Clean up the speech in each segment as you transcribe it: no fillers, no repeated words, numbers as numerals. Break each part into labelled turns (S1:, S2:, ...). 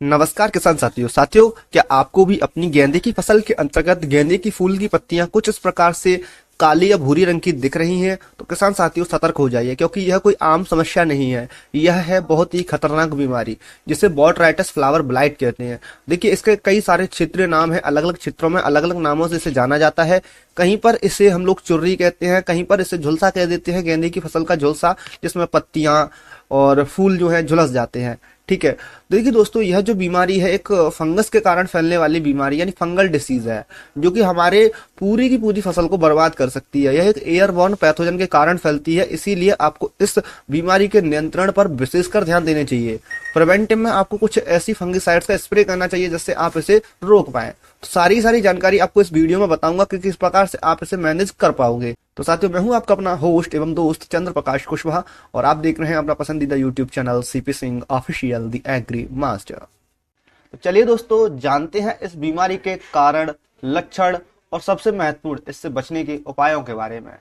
S1: नमस्कार किसान साथियों, क्या आपको भी अपनी गेंदे की फसल के अंतर्गत गेंदे की फूल की पत्तियां कुछ इस प्रकार से काली या भूरी रंग की दिख रही हैं? तो किसान साथियों सतर्क हो जाइए, क्योंकि यह कोई आम समस्या नहीं है। यह है बहुत ही खतरनाक बीमारी जिसे बॉटराइटस फ्लावर ब्लाइट कहते हैं। देखिए, इसके कई सारे क्षेत्रीय नाम है, अलग अलग क्षेत्रों में अलग अलग नामों से इसे जाना जाता है। कहीं पर इसे हम लोग चुर्री कहते हैं, कहीं पर इसे झुलसा कह देते हैं, गेंदे की फसल का झुलसा, जिसमें पत्तियां और फूल जो है झुलस जाते हैं। ठीक है। देखिए दोस्तों, यह जो बीमारी है एक फंगस के कारण फैलने वाली बीमारी यानी फंगल डिसीज है, जो कि हमारे पूरी की पूरी फसल को बर्बाद कर सकती है। यह एक एयरबॉर्न पैथोजन के कारण फैलती है, इसीलिए आपको इस बीमारी के नियंत्रण पर विशेषकर ध्यान देने चाहिए। प्रिवेंटिव में आपको कुछ ऐसी फंगिसाइड्स का स्प्रे करना चाहिए जिससे आप इसे रोक पाए। तो सारी जानकारी आपको इस वीडियो में बताऊंगा कि किस प्रकार से आप इसे मैनेज कर पाओगे। तो साथियों, मैं हूं आपका अपना होस्ट एवं दोस्त चंद्र प्रकाश कुशवाहा, और आप देख रहे हैं अपना पसंदीदा YouTube channel CP Singh official the agri master. तो चलिए दोस्तों, जानते हैं इस बीमारी के कारण, लक्षण और सबसे महत्वपूर्ण इससे बचने के उपायों के बारे में।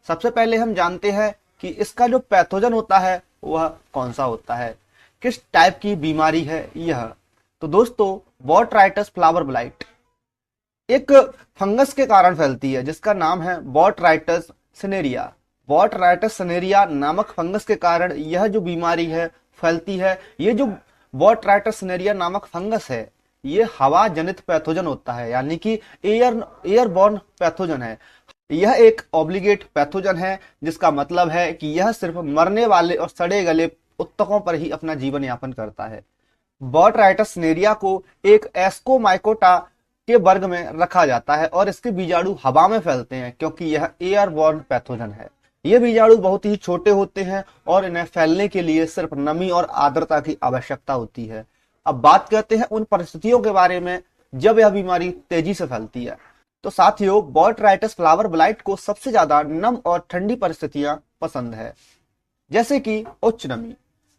S1: सबसे पहले हम जानते हैं कि इसका जो पैथोजन होता है वह कौन सा होता है, किस टाइप की बीमारी है यह। तो दोस्तों, बॉटराइटस फ्लावर ब्लाइट एक फंगस के कारण फैलती है जिसका नाम है बॉटराइटस सिनेरिया। बॉटराइटस सिनेरिया नामक फंगस के कारण यह जो बीमारी है फैलती है। ये जो बॉटराइटस सिनेरिया नामक फंगस है, ये हवा जनित पैथोजन होता है, यानी कि एयरबॉर्न पैथोजन है। यह एक ऑब्लिगेट पैथोजन है, जिसका मतलब है कि यह सिर्फ मरने वाले और सड़े गले उत्तकों पर ही अपना जीवन यापन करता है। बॉटराइटस सिनेरिया को एक एस्कोमाइकोटा के वर्ग में रखा जाता है और इसके बीजाणु हवा में फैलते हैं, क्योंकि यह एयरबॉर्न पैथोजन है। ये बीजाणु बहुत ही छोटे होते हैं और इन्हें फैलने के लिए सिर्फ नमी और आर्द्रता की आवश्यकता होती है। अब बात करते हैं उन परिस्थितियों के बारे में जब यह बीमारी तेजी से फैलती है। तो साथियों, बॉटराइटस फ्लावर ब्लाइट को सबसे ज्यादा नम और ठंडी परिस्थितियां पसंद है, जैसे कि उच्च नमी।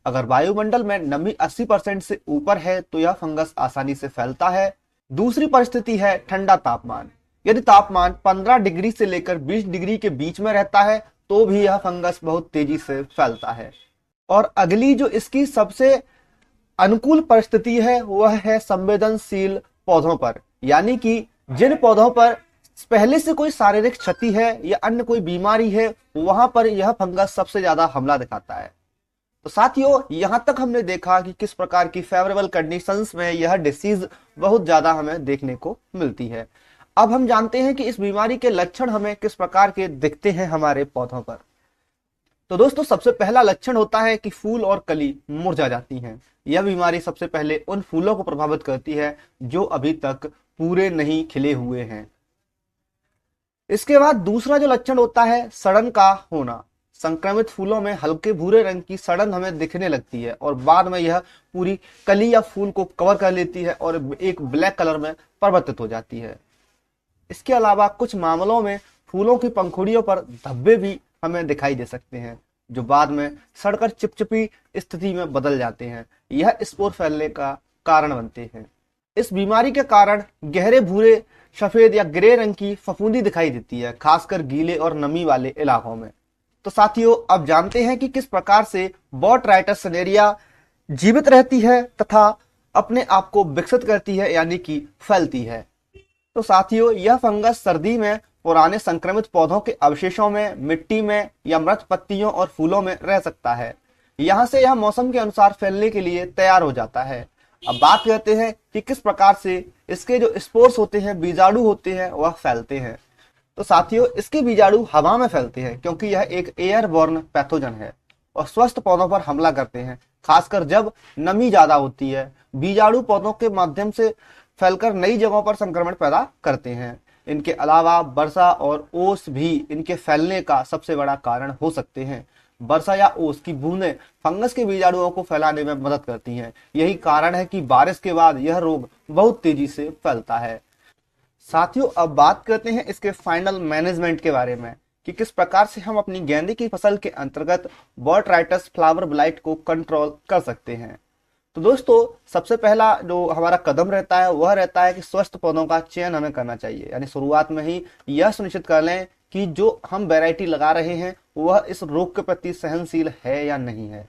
S1: अगर वायुमंडल में नमी 80% से ऊपर है तो यह फंगस आसानी से फैलता है। दूसरी परिस्थिति है ठंडा तापमान। यदि तापमान 15 डिग्री से लेकर 20 डिग्री के बीच में रहता है तो भी यह फंगस बहुत तेजी से फैलता है। और अगली जो इसकी सबसे अनुकूल परिस्थिति है वह है संवेदनशील पौधों पर, यानी कि जिन पौधों पर पहले से कोई शारीरिक क्षति है या अन्य कोई बीमारी है, वहां पर यह फंगस सबसे ज्यादा हमला दिखाता है। तो साथियों, यहां तक हमने देखा कि किस प्रकार की फेवरेबल कंडीशंस में यह डिसीज बहुत ज्यादा हमें देखने को मिलती है। अब हम जानते हैं कि इस बीमारी के लक्षण हमें किस प्रकार के दिखते हैं हमारे पौधों पर। तो दोस्तों, सबसे पहला लक्षण होता है कि फूल और कली मुरझा जाती हैं। यह बीमारी सबसे पहले उन फूलों को प्रभावित करती है जो अभी तक पूरे नहीं खिले हुए हैं। इसके बाद दूसरा जो लक्षण होता है सड़न का होना। संक्रमित फूलों में हल्के भूरे रंग की सड़न हमें दिखने लगती है और बाद में यह पूरी कली या फूल को कवर कर लेती है और एक ब्लैक कलर में परिवर्तित हो जाती है। इसके अलावा कुछ मामलों में फूलों की पंखुड़ियों पर धब्बे भी हमें दिखाई दे सकते हैं, जो बाद में सड़कर चिपचिपी स्थिति में बदल जाते हैं। यह स्पोर फैलने का कारण बनते हैं। इस बीमारी के कारण गहरे भूरे, सफेद या ग्रे रंग की फफूंदी दिखाई देती है, खासकर गीले और नमी वाले इलाकों में। तो साथियों, अब जानते हैं कि किस प्रकार से बॉटराइटस सिनेरिया जीवित रहती है तथा अपने आप को विकसित करती है, यानी कि फैलती है। तो साथियों, यह फंगस सर्दी में पुराने संक्रमित पौधों के अवशेषों में, मिट्टी में या मृत पत्तियों और फूलों में रह सकता है। यहां से यह मौसम के अनुसार फैलने के लिए तैयार हो जाता है। अब बात करते हैं कि किस प्रकार से इसके जो स्पोर्स होते हैं, बीजाणु होते हैं, वह फैलते हैं। तो साथियों, इसके बीजाणु हवा में फैलते हैं क्योंकि यह एक एयरबॉर्न पैथोजन है और स्वस्थ पौधों पर हमला करते हैं, खासकर जब नमी ज्यादा होती है। बीजाणु पौधों के माध्यम से फैलकर नई जगहों पर संक्रमण पैदा करते हैं। इनके अलावा वर्षा और ओस भी इनके फैलने का सबसे बड़ा कारण हो सकते हैं। वर्षा या ओस की बूंदें फंगस के बीजाणुओं को फैलाने में मदद करती हैं। यही कारण है कि बारिश के बाद यह रोग बहुत तेजी से फैलता है। साथियों, अब बात करते हैं इसके फाइनल मैनेजमेंट के बारे में कि किस प्रकार से हम अपनी गेंदे की फसल के अंतर्गत बॉटराइटस फ्लावर ब्लाइट को कंट्रोल कर सकते हैं। तो दोस्तों, सबसे पहला जो हमारा कदम रहता है वह रहता है कि स्वस्थ पौधों का चयन हमें करना चाहिए, यानी शुरुआत में ही यह सुनिश्चित कर लें कि जो हम वैरायटी लगा रहे हैं वह इस रोग के प्रति सहनशील है या नहीं है।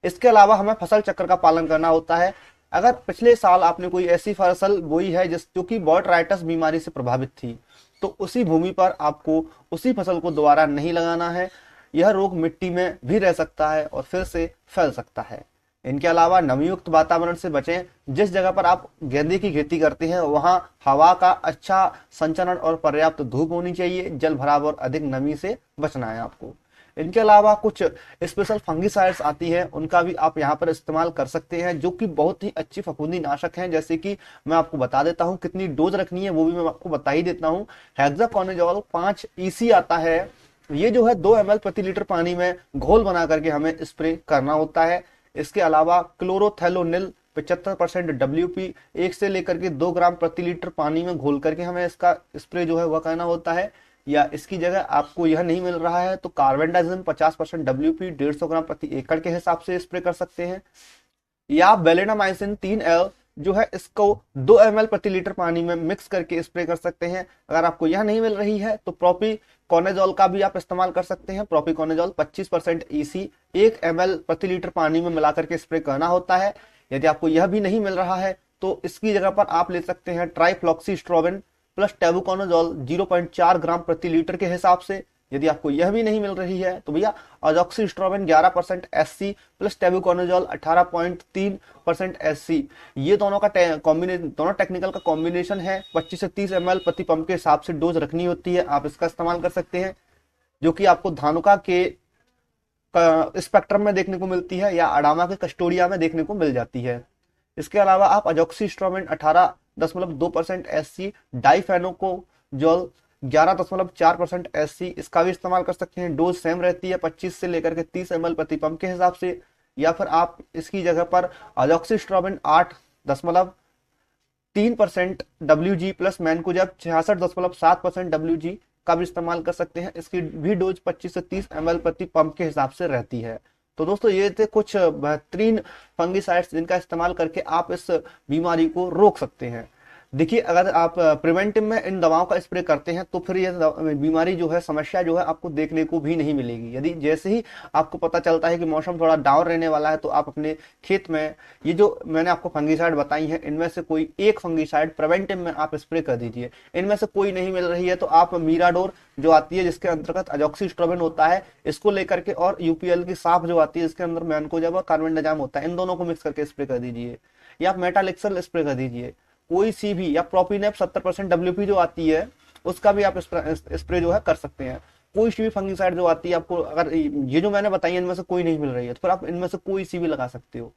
S1: इसके अलावा हमें फसल चक्र का पालन करना होता है। अगर पिछले साल आपने कोई ऐसी फसल बोई है जो कि बॉटराइटस बीमारी से प्रभावित थी, तो उसी भूमि पर आपको उसी फसल को दोबारा नहीं लगाना है। यह रोग मिट्टी में भी रह सकता है और फिर से फैल सकता है। इनके अलावा नमीयुक्त वातावरण से बचें। जिस जगह पर आप गेंदे की खेती करते हैं वहां हवा का अच्छा संचरण और पर्याप्त धूप होनी चाहिए। जल भराव और अधिक नमी से बचना है आपको। इनके अलावा कुछ स्पेशल फंगिसाइड्स आती है, उनका भी आप यहाँ पर इस्तेमाल कर सकते हैं, जो कि बहुत ही अच्छी फफूंदी नाशक हैं। जैसे कि मैं आपको बता देता हूँ कितनी डोज रखनी है, वो भी मैं आपको बता ही देता हूँ। हेक्साकोनाजोल 5 EC आता है। ये जो है 2 ml प्रति लीटर पानी में घोल बना करके हमें स्प्रे करना होता है। इसके अलावा क्लोरोथेलोनिल 75% WP 1 से लेकर के 2 ग्राम प्रति लीटर पानी में घोल करके हमें इसका स्प्रे जो है वह करना होता है। या इसकी जगह आपको यह नहीं मिल रहा है तो कार्बेंडाजिम 50% WP 150 ग्राम प्रति एकड़ के हिसाब से स्प्रे कर सकते हैं। या बेलेनामाइसिन 3L जो है इसको 2 ml प्रति लीटर पानी में मिक्स करके स्प्रे कर सकते हैं। अगर आपको यह नहीं मिल रही है तो प्रोपिकोनाजोल का भी आप इस्तेमाल कर सकते हैं। प्रोपिकोनाजोल 25% EC 1 ml प्रति लीटर पानी में मिला करके स्प्रे करना होता है। यदि आपको यह भी नहीं मिल रहा है तो इसकी जगह पर आप ले सकते हैं ट्राइफ्लॉक्सीस्ट्रोबिन प्लस टेबुकोनाजोल 0.4 ग्राम प्रति लीटर के हिसाब से। यदि आपको यह भी नहीं मिल रही है तो भैया अजॉक्सिस्ट्रोबिन 11% SC प्लस टेबुकोनाजोल 18.3% SC, ये दोनों का दोनों टेक्निकल का कॉम्बिनेशन है। 25 से 30 ml प्रति पंप के हिसाब से डोज रखनी होती है, आप इसका इस्तेमाल कर सकते हैं, जो कि आपको धानुका के स्पेक्ट्रम में देखने को मिलती है या अडामा के कस्टोडिया में देखने को मिल जाती है। इसके अलावा आप अजॉक्सिस्ट्रोबिन 18.2% SC, डाइफेनोकोजोल 11.4% SC, इसका भी इस्तेमाल कर सकते हैं। डोज सेम रहती है 25 से लेकर के 30 ml प्रति पंप के हिसाब से। या फिर आप इसकी जगह पर अजॉक्सिस्ट्रोबिन 8.3% WG प्लस मैनकोजेब 66.7% WG का भी इस्तेमाल कर सकते हैं। इसकी भी डोज 25 से 30 ml प्रति पंप के हिसाब से रहती है। तो दोस्तों ये थे कुछ बेहतरीन फंगिसाइड्स जिनका इस्तेमाल करके आप इस बीमारी को रोक सकते हैं। देखिए अगर आप प्रिवेंटिव में इन दवाओं का स्प्रे करते हैं तो फिर ये बीमारी जो है, समस्या जो है आपको देखने को भी नहीं मिलेगी। यदि जैसे ही आपको पता चलता है कि मौसम थोड़ा डाउन रहने वाला है तो आप अपने खेत में ये जो मैंने आपको फंगिसाइड बताई है इनमें से कोई एक फंगिसाइड प्रिवेंटिव में आप स्प्रे कर दीजिए। इनमें से कोई नहीं मिल रही है तो आप मीराडोर जो आती है जिसके अंतर्गत अजॉक्सिस्ट्रोबिन होता है इसको लेकर के, और UPL की साफ जो आती है जिसके अंदर मैनकोजेब और कार्बेंडाजिम होता है, इन दोनों को मिक्स करके स्प्रे कर दीजिए। या आप मेटालिक्सल स्प्रे कर दीजिए कोई सी भी, या प्रोपिनेप 70% WP जो आती है उसका भी आप स्प्रे जो है कर सकते हैं। कोई सी भी फंगिसाइड जो आती है आपको, अगर ये जो मैंने बताई इनमें से कोई नहीं मिल रही है तो फिर आप इनमें से कोई सी भी लगा सकते हो।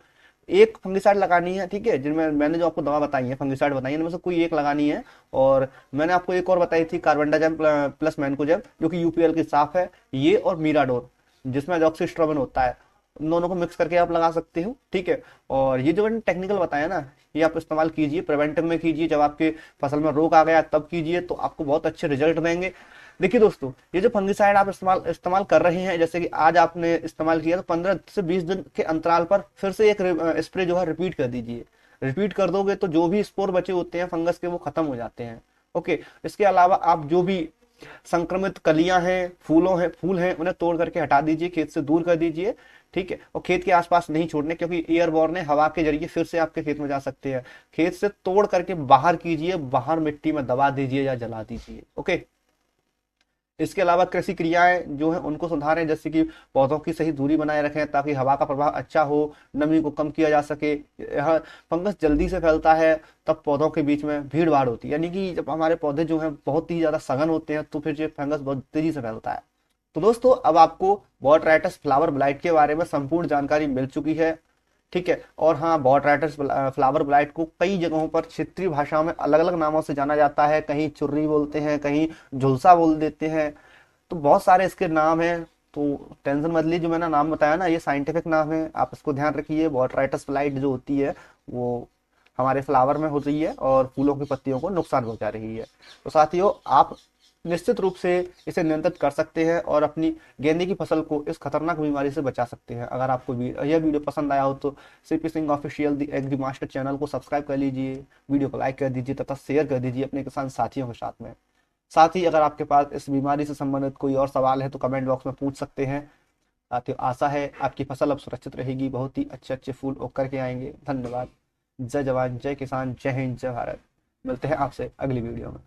S1: एक फंगिसाइड लगानी है, ठीक है, जिनमें मैंने जो आपको दवा बताई है फंगिसाइड बताई है इनमें से कोई एक लगानी है। और मैंने आपको एक और बताई थी कार्बेंडाजिम प्लस मैनकोजेब जो कि UPL की साफ है, ये और मीराडोर जिसमें अजॉक्सिस्ट्रोबिन होता है, उन दोनों को मिक्स करके आप लगा सकते हो, ठीक है। और ये जो मैंने टेक्निकल बताया ना ये आप इस्तेमाल कीजिए, प्रिवेंटिव में कीजिए, जब आपके फसल में रोग आ गया तब कीजिए तो आपको बहुत अच्छे रिजल्ट देंगे। देखिए दोस्तों ये जो फंगिसाइड आप इस्तेमाल कर रहे हैं, जैसे कि आज आपने इस्तेमाल किया तो 15 से 20 दिन के अंतराल पर फिर से एक स्प्रे जो है रिपीट कर दीजिए। रिपीट कर दोगे तो जो भी स्पोर बचे होते हैं फंगस के वो खत्म हो जाते हैं। ओके, इसके अलावा आप जो भी संक्रमित कलियां हैं, फूल हैं उन्हें तोड़ करके हटा दीजिए, खेत से दूर कर दीजिए, ठीक है। और खेत के आसपास नहीं छोड़ने, क्योंकि एयरबॉर्न है, हवा के जरिए फिर से आपके खेत में जा सकते हैं। खेत से तोड़ करके बाहर कीजिए, बाहर मिट्टी में दबा दीजिए या जला दीजिए। ओके, इसके अलावा कृषि क्रियाएं जो है उनको सुधारें, जैसे कि पौधों की सही दूरी बनाए रखें ताकि हवा का प्रभाव अच्छा हो, नमी को कम किया जा सके। यह फंगस जल्दी से फैलता है तब पौधों के बीच में भीड़ भाड़ होती है, यानी कि जब हमारे पौधे जो हैं बहुत ही ज्यादा सघन होते हैं तो फिर ये फंगस बहुत तेजी से फैलता है। तो दोस्तों अब आपको बॉटराइटस फ्लावर ब्लाइट के बारे में संपूर्ण जानकारी मिल चुकी है, ठीक है। और हाँ, बॉटराइटस फ्लावर ब्लाइट को कई जगहों पर क्षेत्रीय भाषाओं में अलग अलग नामों से जाना जाता है, कहीं चुर्री बोलते हैं, कहीं झुलसा बोल देते हैं, तो बहुत सारे इसके नाम हैं। तो टेंशन मत लीजिए, जो मैंने नाम बताया ना ये साइंटिफिक नाम है, आप इसको ध्यान रखिए। बॉटराइटस ब्लाइट जो होती है वो हमारे फ्लावर में हो रही है और फूलों की पत्तियों को नुकसान पहुंचा रही है। तो साथियों आप निश्चित रूप से इसे नियंत्रित कर सकते हैं और अपनी गेंदे की फसल को इस खतरनाक बीमारी से बचा सकते हैं। अगर आपको यह वीडियो पसंद आया हो तो CP Singh official the agri master channel को सब्सक्राइब कर लीजिए, वीडियो को लाइक कर दीजिए तथा शेयर कर दीजिए अपने किसान साथियों के साथ में। साथ ही अगर आपके पास इस बीमारी से संबंधित कोई और सवाल है तो कमेंट बॉक्स में पूछ सकते हैं। साथियों आशा है आपकी फसल अब सुरक्षित रहेगी, बहुत ही अच्छे अच्छे फूल उग करके आएंगे। धन्यवाद। जय जवान जय किसान जय हिंद जय भारत। मिलते हैं आपसे अगली वीडियो में।